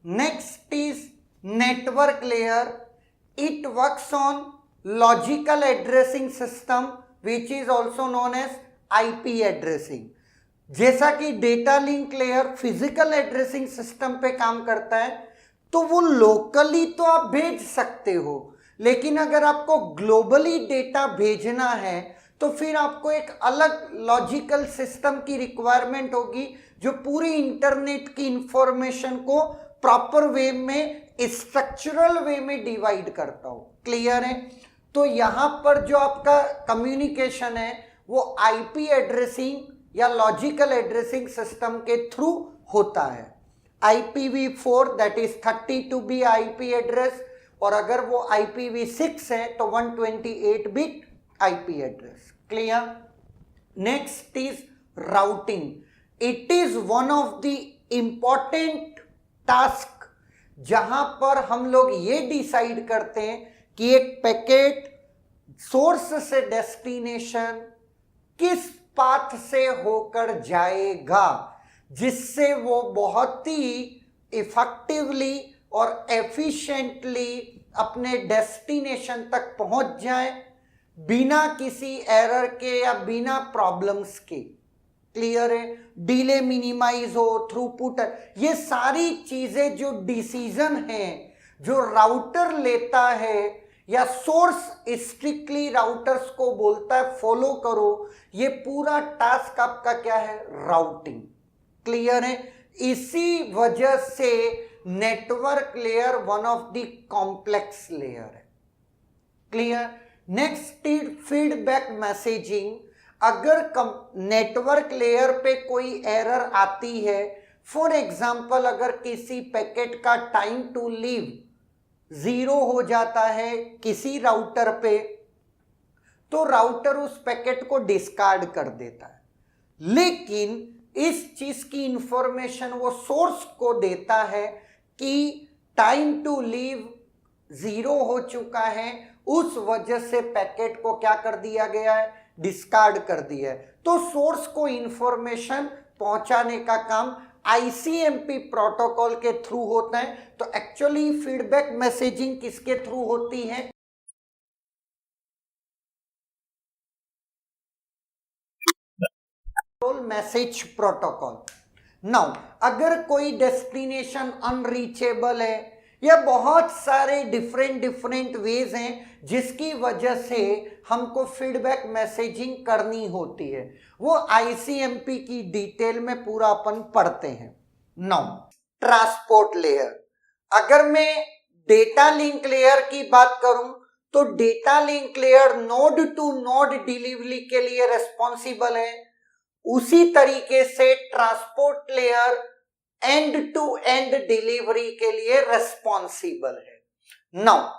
Next is network layer. It works on logical addressing system which is also known as IP addressing. जैसा कि data link layer physical addressing system पे काम करता है तो वो लोकली तो आप भेज सकते हो, लेकिन अगर आपको ग्लोबली डेटा भेजना है तो फिर आपको एक अलग लॉजिकल सिस्टम की रिक्वायरमेंट होगी जो पूरी इंटरनेट की इंफॉर्मेशन को प्रॉपर वे में स्ट्रक्चरल वे में डिवाइड करता हो। क्लियर है? तो यहां पर जो आपका कम्युनिकेशन है वो आईपी एड्रेसिंग या लॉजिकल एड्रेसिंग सिस्टम के थ्रू होता है। IPv4 that is 32 IP address, और अगर वो IPv6 है तो 128 bit IP address. Clear? Next is routing. It is one of the important task जहां पर हम लोग ये डिसाइड करते हैं कि एक पैकेट सोर्स से डेस्टिनेशन किस पाथ से होकर जाएगा, जिससे वो बहुत ही इफेक्टिवली और एफिशिएंटली अपने डेस्टिनेशन तक पहुंच जाए बिना किसी एरर के या बिना प्रॉब्लम्स के। क्लियर है? डिले मिनिमाइज हो, थ्रूपुट, ये सारी चीजें जो डिसीजन है जो राउटर लेता है या सोर्स स्ट्रिक्टली राउटर्स को बोलता है फॉलो करो, ये पूरा टास्क आपका क्या है? राउटिंग। क्लियर है? इसी वजह से network layer one of the complex layer है। Clear? Next is feedback messaging. अगर नेटवर्क लेयर पे कोई एरर आती है, फॉर एग्जांपल अगर किसी पैकेट का टाइम टू लीव 0 हो जाता है किसी राउटर पे, तो राउटर उस पैकेट को डिस्कार्ड कर देता है, लेकिन इस चीज की इंफॉर्मेशन वो सोर्स को देता है कि टाइम टू लीव 0 हो चुका है, उस वजह से पैकेट को क्या कर दिया गया है? डिस्कार्ड कर दिया है। तो सोर्स को इंफॉर्मेशन पहुंचाने का काम ICMP प्रोटोकॉल के थ्रू होता है। तो एक्चुअली फीडबैक मैसेजिंग किसके थ्रू होती है? Message protocol. नाउ अगर कोई डेस्टिनेशन अनरीचेबल है या बहुत सारे डिफरेंट वेज हैं जिसकी वजह से हमको फीडबैक मैसेजिंग करनी होती है, वो ICMP की डिटेल में पूरा अपन पढ़ते हैं। Now transport layer. अगर मैं डेटा लिंक लेयर की बात करूं तो data link layer node to node delivery के लिए रेस्पॉन्सिबल है, उसी तरीके से transport layer end to end delivery के लिए रेस्पॉन्सिबल है। नाउ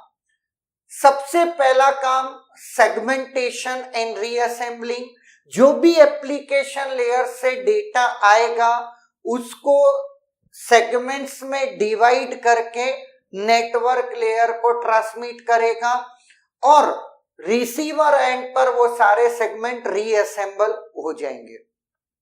सबसे पहला काम सेगमेंटेशन एंड रीअसेंबलिंग। जो भी एप्लीकेशन लेयर से डेटा आएगा उसको सेगमेंट्स में डिवाइड करके नेटवर्क लेयर को ट्रांसमिट करेगा और रिसीवर एंड पर वो सारे सेगमेंट रीअसेंबल हो जाएंगे।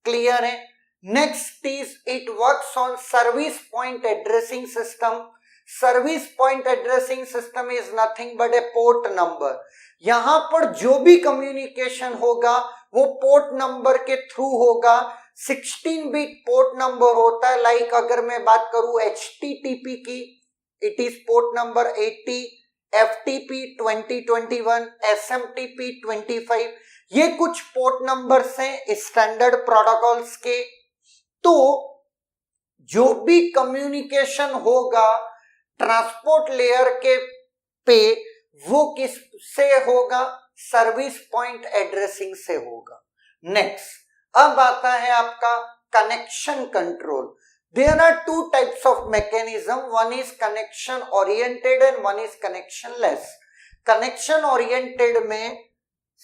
क्लियर है? Next is it works on service point addressing system. Service point addressing system is nothing but A port number. यहां पर जो भी कम्युनिकेशन होगा वो पोर्ट नंबर के थ्रू होगा। 16 बिट पोर्ट नंबर होता है। लाइक अगर मैं बात करूं HTTP की, it is port number 80, FTP 2021, SMTP 25। ये कुछ पोर्ट नंबर्स हैं स्टैंडर्ड प्रोटोकॉल्स के। तो जो भी कम्युनिकेशन होगा ट्रांसपोर्ट लेयर के पे वो किस से होगा? सर्विस पॉइंट एड्रेसिंग से होगा। नेक्स्ट अब आता है आपका connection control. There are two types of mechanism. One is connection oriented and one is connectionless. Connection oriented में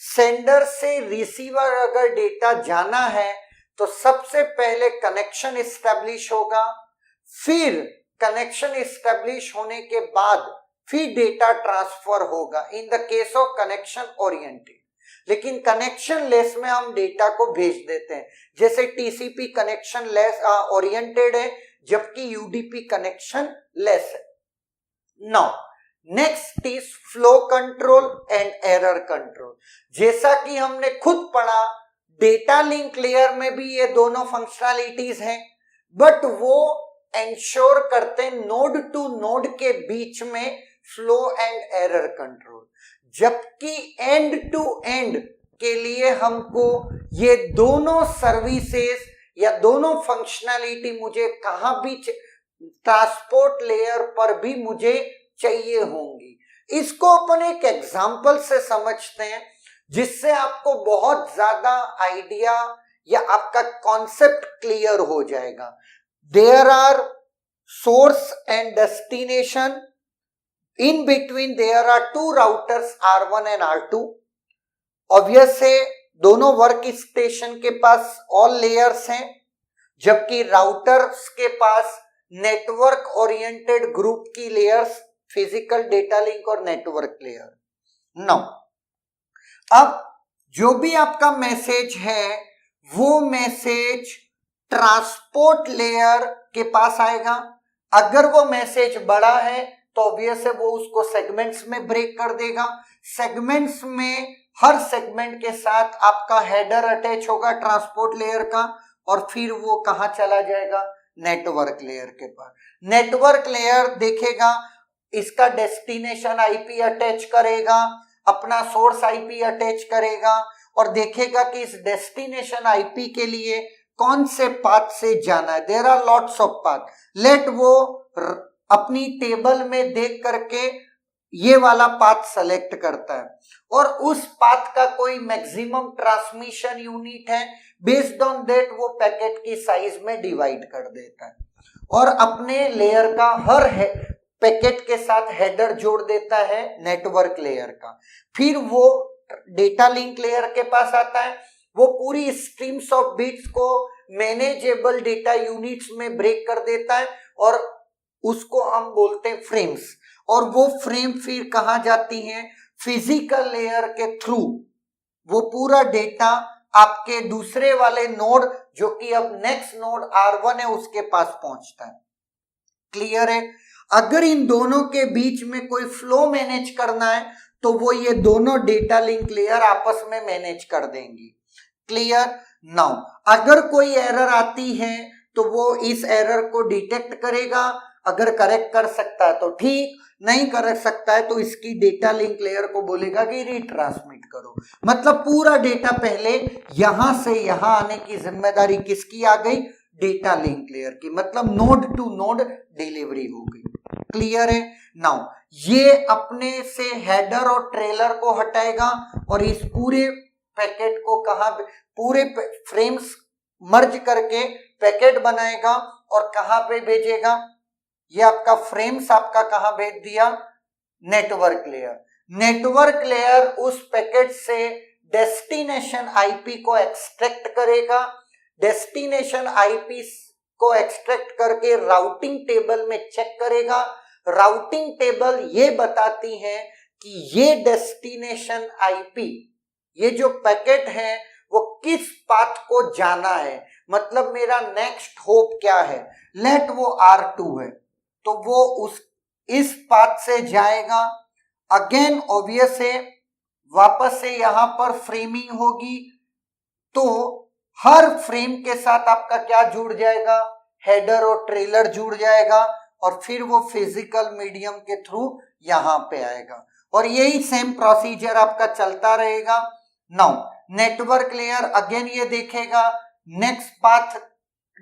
सेंडर से रिसीवर अगर डेटा जाना है तो सबसे पहले कनेक्शन एस्टेब्लिश होगा, फिर कनेक्शन एस्टेब्लिश होने के बाद फिर डेटा ट्रांसफर होगा in the case of connection oriented. लेकिन कनेक्शन लेस में हम डेटा को भेज देते हैं। जैसे TCP कनेक्शन लेस ओरिएंटेड है, जबकि यूडीपी कनेक्शन लेस है। Now next is flow control and error control. जैसा कि हमने खुद पढ़ा, डेटा लिंक लेयर में भी ये दोनों फंक्शनैलिटीज हैं, बट वो इंश्योर करते हैं नोड टू नोड के बीच में फ्लो एंड एरर कंट्रोल, जबकि एंड टू एंड के लिए हमको ये दोनों सर्विसेज या दोनों फंक्शनैलिटी मुझे कहां भी ट्रांसपोर्ट लेयर पर भी मुझे चाहिए होंगी। इसको अपन एक एग्जांपल से समझते हैं, जिससे आपको बहुत ज्यादा आइडिया या आपका कॉन्सेप्ट क्लियर हो जाएगा। There are source and destination, in between there are two routers R1 and R2। Obvious है दोनों वर्क स्टेशन के पास ऑल लेयर्स हैं, जबकि राउटर्स के पास नेटवर्क ओरिएंटेड ग्रुप की लेयर्स, फिजिकल डेटा लिंक और नेटवर्क लेयर। नाउ अब जो भी आपका मैसेज है वो मैसेज ट्रांसपोर्ट लेयर के पास आएगा। अगर वो मैसेज बड़ा है तो ऑब्वियस है वो उसको सेगमेंट्स में ब्रेक कर देगा। सेगमेंट्स में हर सेगमेंट के साथ आपका हेडर अटैच होगा ट्रांसपोर्ट लेयर का, और फिर वो कहां चला जाएगा, नेटवर्क लेयर के पास। नेटवर्क लेयर देखेगा, इसका डेस्टिनेशन आईपी अटैच करेगा, अपना सोर्स आईपी अटैच करेगा, और देखेगा कि इस डेस्टिनेशन आईपी के लिए कौन से पाथ से जाना है। There are lots of path, let वो अपनी टेबल में देख करके ये वाला पाथ सेलेक्ट करता है, और उस पाथ का कोई मैक्सिमम ट्रांसमिशन यूनिट है, बेस्ड ऑन दैट वो पैकेट की साइज में डिवाइड कर देता है, और अपने लेयर का हर पैकेट के साथ हेडर जोड़ देता है नेटवर्क लेयर का। फिर वो डेटा लिंक लेयर के पास आता है, वो पूरी स्ट्रीम्स ऑफ बिट्स को मैनेजेबल डेटा यूनिट्स में ब्रेक कर देता है, और उसको हम बोलते हैं फ्रेम्स, और वो फ्रेम फिर कहां जाती हैं, फिजिकल लेयर के थ्रू वो पूरा डेटा आपके दूसरे वाले नोड, जो कि अब नेक्स्ट नोड R1 है, उसके पास पहुंचता है। क्लियर है? अगर इन दोनों के बीच में कोई फ्लो मैनेज करना है तो वो ये दोनों डेटा लिंक लेयर आपस में मैनेज कर देंगी। क्लियर? नाउ अगर कोई एरर आती है तो वो इस एरर को डिटेक्ट करेगा, अगर करेक्ट कर सकता है तो ठीक, नहीं कर सकता है तो इसकी डेटा लिंक लेयर को बोलेगा कि रीट्रांसमिट करो। मतलब पूरा डेटा पहले यहां से यहां आने की जिम्मेदारी किसकी आ गई, डेटा लिंक लेयर की, मतलब नोड टू नोड डिलीवरी हो गई। क्लियर है? नाउ ये अपने से हेडर और ट्रेलर को हटाएगा, और इस पूरे पैकेट को कहां, पूरे फ्रेम्स मर्ज करके पैकेट बनाएगा और कहां पे भेजेगा, ये आपका फ्रेम्स आपका कहां भेज दिया, नेटवर्क लेयर। नेटवर्क लेयर उस पैकेट से डेस्टिनेशन आईपी को एक्सट्रैक्ट करेगा, डेस्टिनेशन आईपी को एक्सट्रैक्ट करके राउटिंग टेबल में चेक करेगा। राउटिंग टेबल ये बताती है कि ये डेस्टिनेशन आईपी, ये जो पैकेट है वो किस पाथ को जाना है, मतलब मेरा नेक्स्ट होप क्या है। लेट वो R2 है तो वो इस पाथ से जाएगा। अगेन ऑब्वियस है वापस से यहां पर फ्रेमिंग होगी, तो हर फ्रेम के साथ आपका क्या जुड़ जाएगा, हेडर और ट्रेलर जुड़ जाएगा, और फिर वो फिजिकल मीडियम के थ्रू यहां पे आएगा, और यही सेम प्रोसीजर आपका चलता रहेगा। नाउ नेटवर्क लेयर अगेन ये देखेगा नेक्स्ट पाथ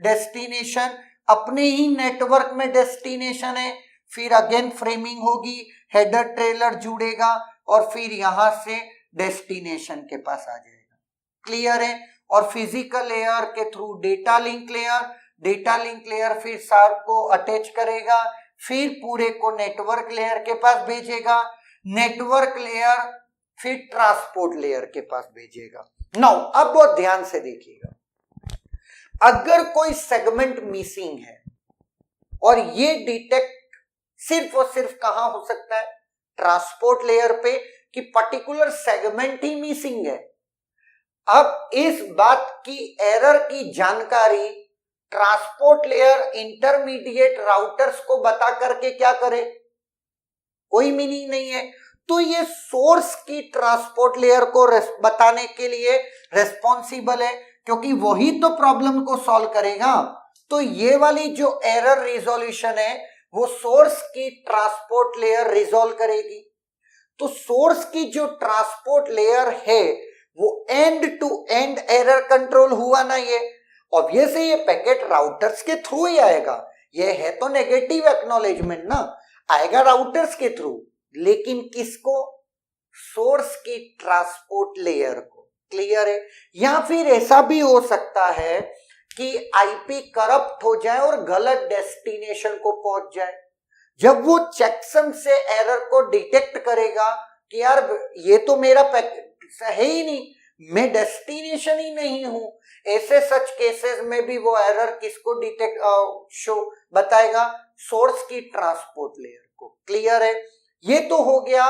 डेस्टिनेशन, अपने ही नेटवर्क में डेस्टिनेशन है, फिर अगेन फ्रेमिंग होगी, हेडर ट्रेलर जुड़ेगा, और फिर यहां से डेस्टिनेशन के पास आ जाएगा। क्लियर है? और फिजिकल लेयर के through data link layer, data link layer फिर सार को अटैच करेगा, फिर पूरे को नेटवर्क लेयर के पास भेजेगा, नेटवर्क लेयर फिर ट्रांसपोर्ट लेयर के पास भेजेगा। नाउ अब बहुत ध्यान से देखिएगा, अगर कोई सेगमेंट मिसिंग है, और ये डिटेक्ट सिर्फ और सिर्फ कहां हो सकता है, ट्रांसपोर्ट लेयर पे, कि पर्टिकुलर सेगमेंट ही मिसिंग है। अब इस बात की एरर की जानकारी ट्रांसपोर्ट लेयर इंटरमीडिएट राउटर्स को बता करके क्या करे, कोई मीनिंग नहीं है। तो ये सोर्स की ट्रांसपोर्ट लेयर को बताने के लिए रेस्पॉन्सिबल है, क्योंकि वही तो प्रॉब्लम को सॉल्व करेगा। तो ये वाली जो एरर रिजोल्यूशन है वो सोर्स की ट्रांसपोर्ट लेयर रिजोल्व करेगी। तो सोर्स की जो ट्रांसपोर्ट लेयर है वो end to end error control हुआ ना, ये ऑब्वियसली ये पैकेट राउटर्स के थ्रू ही आएगा, ये है तो नेगेटिव एक्नॉलेजमेंट ना, आएगा राउटर्स के थ्रू, लेकिन किसको, सोर्स की ट्रांसपोर्ट लेयर को। क्लियर है। या फिर ऐसा भी हो सकता है कि आईपी करप्ट हो जाए और गलत डेस्टिनेशन को पहुंच जाए। जब वो चेकसम से एरर को डिटेक्ट करेगा कि यार ये तो मेरा पैकेट है ही नहीं, मैं डेस्टिनेशन ही नहीं हूं, ऐसे सच केसेस में भी वो एरर किसको डिटेक्ट शो बताएगा, सोर्स की ट्रांसपोर्ट लेयर को। क्लियर है। ये तो हो गया,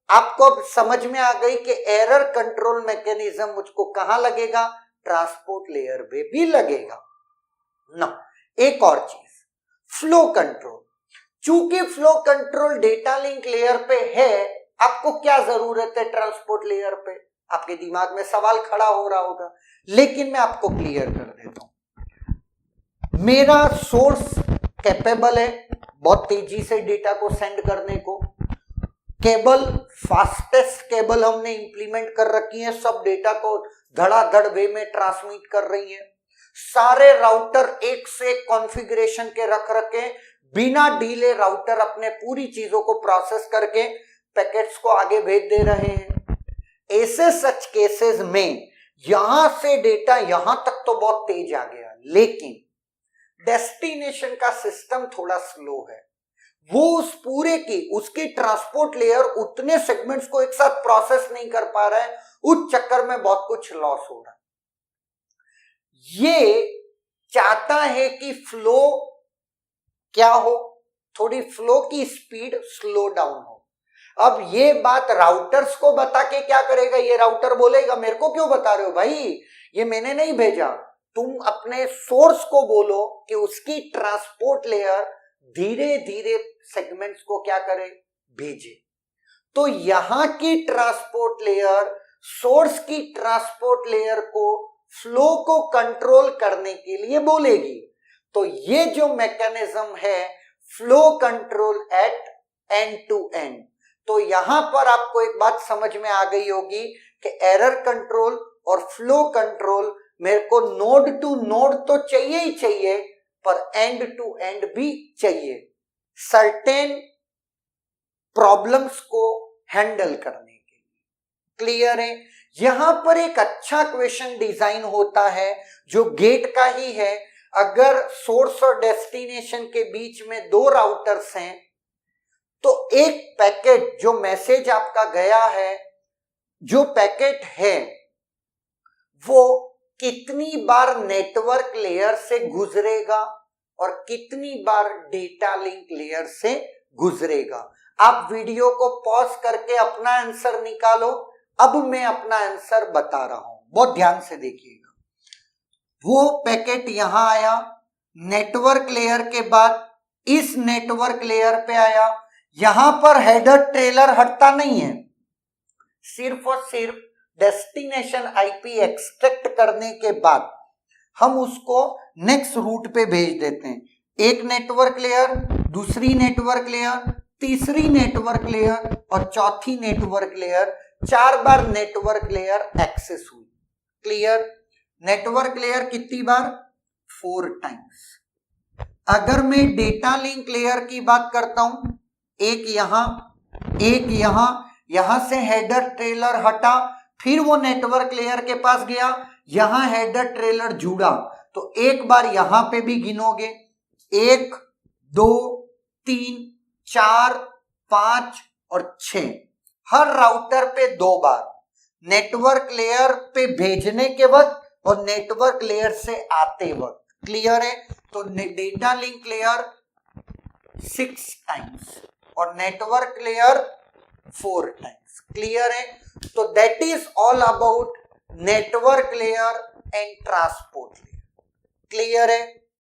आपको अब समझ में आ गई कि एरर कंट्रोल मैकेनिज्म मुझको कहां लगेगा, ट्रांसपोर्ट लेयर पे भी लगेगा ना। एक और चीज, फ्लो कंट्रोल। चूंकि flow control data link layer पे है, आपको क्या जरूरत है ट्रांसपोर्ट लेयर पे, आपके दिमाग में सवाल खड़ा हो रहा होगा, लेकिन मैं आपको क्लियर कर देता हूं। मेरा सोर्स कैपेबल है बहुत तेजी से डेटा को सेंड करने को, केबल फास्टेस्ट केबल हमने इंप्लीमेंट कर रखी है, सब डेटा को धड़ाधड़ वे में ट्रांसमिट कर रही है, सारे राउटर एक से एक कॉन्फ़िगरेशन के रख रखे, बिना डीले राउटर अपने पूरी चीजों को प्रोसेस करके पैकेट्स को आगे भेज दे रहे हैं। ऐसे सच केसेस में यहां से डेटा यहां तक तो बहुत तेज आ गया, लेकिन डेस्टिनेशन का सिस्टम थोड़ा स्लो है, वो उस पूरे की उसकी ट्रांसपोर्ट लेयर उतने सेगमेंट्स को एक साथ प्रोसेस नहीं कर पा रहा है, उस चक्कर में बहुत कुछ लॉस हो रहा है। ये चाहता है कि फ्लो क्या हो, थोड़ी फ्लो की स्पीड स्लो डाउन हो। अब ये बात राउटर्स को बता के क्या करेगा, ये राउटर बोलेगा मेरे को क्यों बता रहे हो भाई, ये मैंने नहीं भेजा, तुम अपने सोर्स को बोलो कि उसकी ट्रांसपोर्ट लेयर धीरे धीरे सेगमेंट्स को क्या करे, भेजे। तो यहां की ट्रांसपोर्ट लेयर सोर्स की ट्रांसपोर्ट लेयर को फ्लो को कंट्रोल करने के लिए बोलेगी। तो ये जो मैकेनिज्म है flow control at end to end. तो यहां पर आपको एक बात समझ में आ गई होगी कि एरर कंट्रोल और फ्लो कंट्रोल मेरे को नोड टू नोड तो चाहिए ही चाहिए, पर एंड टू एंड भी चाहिए सर्टेन प्रॉब्लम्स को हैंडल करने के लिए। क्लियर है। यहां पर एक अच्छा क्वेश्चन डिजाइन होता है जो गेट का ही है। अगर सोर्स और डेस्टिनेशन के बीच में दो राउटर्स हैं तो एक पैकेट जो मैसेज आपका गया है, जो पैकेट है वो कितनी बार नेटवर्क लेयर से गुजरेगा और कितनी बार डेटा लिंक लेयर से गुजरेगा। आप वीडियो को पॉज करके अपना आंसर निकालो, अब मैं अपना आंसर बता रहा हूं, बहुत ध्यान से देखिएगा। वो पैकेट यहां आया, नेटवर्क लेयर के बाद इस नेटवर्क लेयर पे आया, यहां पर हेडर ट्रेलर हटता नहीं है, सिर्फ और सिर्फ डेस्टिनेशन आईपी एक्सट्रैक्ट करने के बाद हम उसको नेक्स्ट रूट पे भेज देते हैं। एक नेटवर्क लेयर, दूसरी नेटवर्क लेयर, तीसरी नेटवर्क लेयर और चौथी नेटवर्क लेयर, 4 बार नेटवर्क लेयर एक्सेस हुई। क्लियर। नेटवर्क लेयर कितनी बार, 4 टाइम्स। अगर मैं डेटा लिंक लेयर की बात करता हूं, एक यहां, एक यहां से हेडर ट्रेलर हटा, फिर वो नेटवर्क लेयर के पास गया, यहां हेडर ट्रेलर जुड़ा, तो एक बार यहां पे भी गिनोगे, 1 2 3 4 5 और 6, हर राउटर पे 2 बार, नेटवर्क लेयर पे भेजने के वक्त और नेटवर्क लेयर से आते वक्त। क्लियर है। तो डेटा लिंक लेयर 6 टाइम्स और नेटवर्क लेयर 4 टाइम्स। क्लियर है। तो that is all about network layer and transport layer. Clear है।